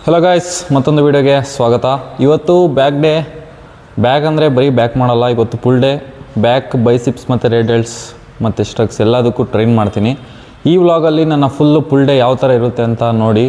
Hello guys, ಮತ್ತೊಂದು ವೀಡಿಯೋಗೆ ಸ್ವಾಗತ. ಇವತ್ತು ಬ್ಯಾಕ್ ಡೇ. ಬ್ಯಾಕ್ ಅಂದರೆ ಬರೀ ಬ್ಯಾಕ್ ಮಾಡಲ್ಲ, ಇವತ್ತು ಫುಲ್ ಡೇ ಬ್ಯಾಕ್, ಬೈಸಿಪ್ಸ್ ಮತ್ತು ರೇಡೆಲ್ಸ್ ಮತ್ತು ಸ್ಟ್ರಕ್ಸ್ ಎಲ್ಲದಕ್ಕೂ ಟ್ರೈನ್ ಮಾಡ್ತೀನಿ. ಈ ವ್ಲಾಗಲ್ಲಿ ನನ್ನ ಫುಲ್ ಡೇ ಯಾವ ಥರ ಇರುತ್ತೆ ಅಂತ ನೋಡಿ,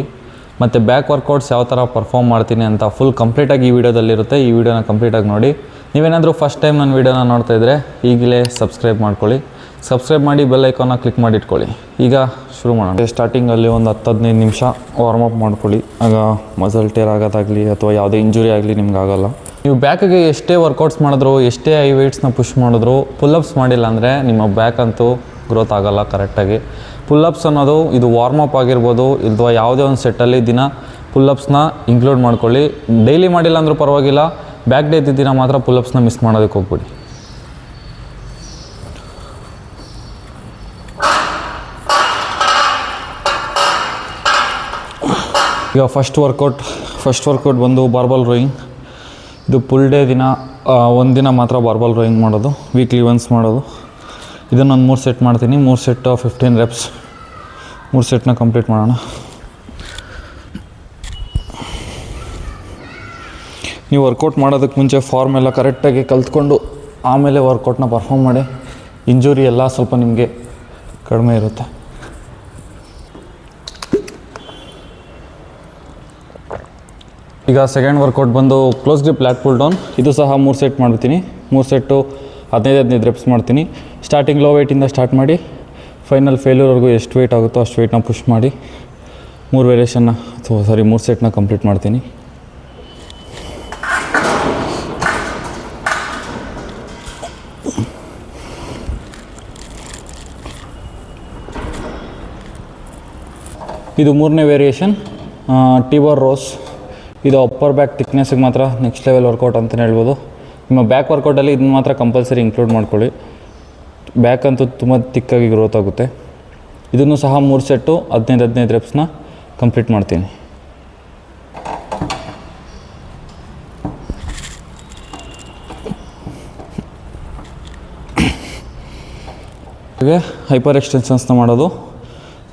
ಮತ್ತು ಬ್ಯಾಕ್ ವರ್ಕೌಟ್ಸ್ ಯಾವ ಥರ ಪರ್ಫಾರ್ಮ್ ಮಾಡ್ತೀನಿ ಅಂತ ಫುಲ್ ಕಂಪ್ಲೀಟಾಗಿ ಈ ವಿಡಿಯೋದಲ್ಲಿರುತ್ತೆ. ಈ ವಿಡಿಯೋನ ಕಂಪ್ಲೀಟಾಗಿ ನೋಡಿ. ನೀವೇನಾದರೂ ಫಸ್ಟ್ ಟೈಮ್ ನನ್ನ ವೀಡಿಯೋನ ನೋಡ್ತಾ ಇದ್ದರೆ ಈಗಲೇ ಸಬ್ಸ್ಕ್ರೈಬ್ ಮಾಡ್ಕೊಳ್ಳಿ. ಸಬ್ಸ್ಕ್ರೈಬ್ ಮಾಡಿ ಬೆಲ್ ಐಕಾನ್ನ ಕ್ಲಿಕ್ ಮಾಡಿ ಇಟ್ಕೊಳ್ಳಿ. ಈಗ ಶುರು ಮಾಡೋಣ. ಸ್ಟಾರ್ಟಿಂಗಲ್ಲಿ ಒಂದು 10-15 ನಿಮಿಷ ವಾರ್ಮಪ್ ಮಾಡ್ಕೊಳ್ಳಿ. ಆಗ ಮಸಲ್ ಟೇರ್ ಆಗೋದಾಗಲಿ ಅಥವಾ ಯಾವುದೇ ಇಂಜುರಿ ಆಗಲಿ ನಿಮ್ಗೆ ಆಗೋಲ್ಲ. ನೀವು ಬ್ಯಾಕಿಗೆ ಎಷ್ಟೇ ವರ್ಕೌಟ್ಸ್ ಮಾಡಿದ್ರು, ಎಷ್ಟೇ ಐ ವೆಯ್ಟ್ಸ್ನ ಪುಷ್ ಮಾಡಿದ್ರು, ಪುಲ್ಲಪ್ಸ್ ಮಾಡಿಲ್ಲ ಅಂದರೆ ನಿಮ್ಮ ಬ್ಯಾಕ್ ಅಂತೂ ಗ್ರೋತ್ ಆಗೋಲ್ಲ ಕರೆಕ್ಟಾಗಿ. ಪುಲ್ಲಪ್ಸ್ ಅನ್ನೋದು ಇದು ವಾರ್ಮಪ್ ಆಗಿರ್ಬೋದು, ಅಥವಾ ಯಾವುದೇ ಒಂದು ಸೆಟ್ಟಲ್ಲಿ ದಿನ ಪುಲ್ಲಪ್ಸ್ನ ಇನ್ಕ್ಲೂಡ್ ಮಾಡ್ಕೊಳ್ಳಿ. ಡೈಲಿ ಮಾಡಿಲ್ಲ ಅಂದರೂ ಪರವಾಗಿಲ್ಲ, ಬ್ಯಾಕ್ ಡೇ ದಿನ ಮಾತ್ರ ಪುಲ್ಲಪ್ಸ್ನ ಮಿಸ್ ಮಾಡೋದಕ್ಕೆ ಹೋಗ್ಬಿಡಿ. ಈಗ ಫಸ್ಟ್ ವರ್ಕೌಟ್ ಬಂದು ಬಾರ್ಬಲ್ ರೋಯಿಂಗ್. ಇದು ಫುಲ್ ಡೇ ದಿನ, ಒಂದಿನ ಮಾತ್ರ ಬಾರ್ಬಲ್ ರೋಯಿಂಗ್ ಮಾಡೋದು, ವೀಕ್ಲಿ ಒನ್ಸ್ ಮಾಡೋದು. ಇದನ್ನೊಂದು 3 ಸೆಟ್ ಮಾಡ್ತೀನಿ. 3 ಸೆಟ್ 15 ರೆಪ್ಸ್, 3 ಸೆಟ್ನ ಕಂಪ್ಲೀಟ್ ಮಾಡೋಣ. ನೀವು ವರ್ಕೌಟ್ ಮಾಡೋದಕ್ಕೆ ಮುಂಚೆ ಫಾರ್ಮ್ ಎಲ್ಲ ಕರೆಕ್ಟಾಗಿ ಕಲ್ತ್ಕೊಂಡು ಆಮೇಲೆ ವರ್ಕೌಟ್ನ ಪರ್ಫಾರ್ಮ್ ಮಾಡಿ. ಇಂಜುರಿ ಎಲ್ಲ ಸ್ವಲ್ಪ ನಿಮಗೆ ಕಡಿಮೆ ಇರುತ್ತೆ. ಈಗ ಸೆಕೆಂಡ್ ವರ್ಕೌಟ್ ಬಂದು ಕ್ಲೋಸ್ ಗ್ರಿಪ್ ಲ್ಯಾಟ್ ಪುಲ್ ಡೌನ್. ಇದು ಸಹ 3 ಸೆಟ್ ಮಾಡ್ತೀನಿ. 3 ಸೆಟ್ಟು 15 ರೆಪ್ಸ್ ಮಾಡ್ತೀನಿ. ಸ್ಟಾರ್ಟಿಂಗ್ ಲೋ ವೆಯ್ಟಿಂದ ಸ್ಟಾರ್ಟ್ ಮಾಡಿ ಫೈನಲ್ ಫೇಲ್ಯೂರ್ವರೆಗೂ ಎಷ್ಟು ವೆಯ್ಟ್ ಆಗುತ್ತೋ ಅಷ್ಟು ವೆಯ್ಟ್ನ ಪುಷ್ ಮಾಡಿ 3 ಸೆಟ್ನ ಕಂಪ್ಲೀಟ್ ಮಾಡ್ತೀನಿ. ಇದು 3ನೇ ವೇರಿಯೇಷನ್, ಟಿ-ಬಾರ್ ರೋಸ್. ಇದು ಅಪ್ಪರ್ ಬ್ಯಾಕ್ ಥಿಕ್ನೆಸ್ಸಿಗೆ ಮಾತ್ರ ನೆಕ್ಸ್ಟ್ ಲೆವೆಲ್ ವರ್ಕೌಟ್ ಅಂತಲೇ ಹೇಳ್ಬೋದು. ನಿಮ್ಮ ಬ್ಯಾಕ್ ವರ್ಕೌಟಲ್ಲಿ ಇದನ್ನ ಮಾತ್ರ ಕಂಪಲ್ಸರಿ ಇನ್ಕ್ಲೂಡ್ ಮಾಡ್ಕೊಳ್ಳಿ. ಬ್ಯಾಕ್ ಅಂತೂ ತುಂಬ ತಿಕ್ಕಾಗಿ ಗ್ರೋತ್ ಆಗುತ್ತೆ. ಇದನ್ನು ಸಹ 3 ಸೆಟ್ಟು 15 ರೆಪ್ಸ್ನ ಕಂಪ್ಲೀಟ್ ಮಾಡ್ತೀನಿ. ಹಾಗೆ ಹೈಪರ್ ಎಕ್ಸ್ಟೆನ್ಷನ್ಸ್ನ ಮಾಡೋದು.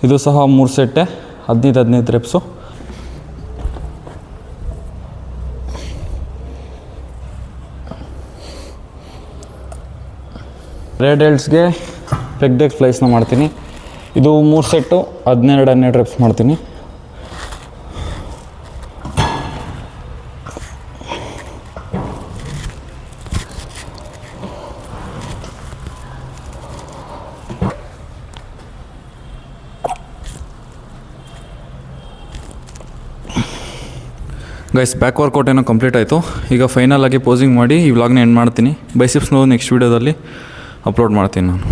ಇದು ಸಹ 3 ಸೆಟ್ಟೆ 15 ರೆಪ್ಸು. ರೇಡೆಲ್ಸ್ಗೆ ಪೆಗ್ ಡೆಕ್ ಫ್ಲೈಸ್ನ ಮಾಡ್ತೀನಿ. ಇದು 3 ಸೆಟ್ಟು 12 ರೆಪ್ಸ್ ಮಾಡ್ತೀನಿ. ಗೈಸ್, ಬ್ಯಾಕ್ ವರ್ಕೌಟ್ ಏನೋ ಕಂಪ್ಲೀಟ್ ಆಯಿತು. ಈಗ ಫೈನಲ್ ಆಗಿ ಪೋಸಿಂಗ್ ಮಾಡಿ ಈ ವ್ಲಾಗ್ನ ಎಂಡ್ ಮಾಡ್ತೀನಿ. ಬೈಸಿಪ್ಸ್ನ ನೆಕ್ಸ್ಟ್ ವೀಡಿಯೋದಲ್ಲಿ ಅಪ್ಲೋಡ್ ಮಾಡ್ತೀನಿ ನಾನು.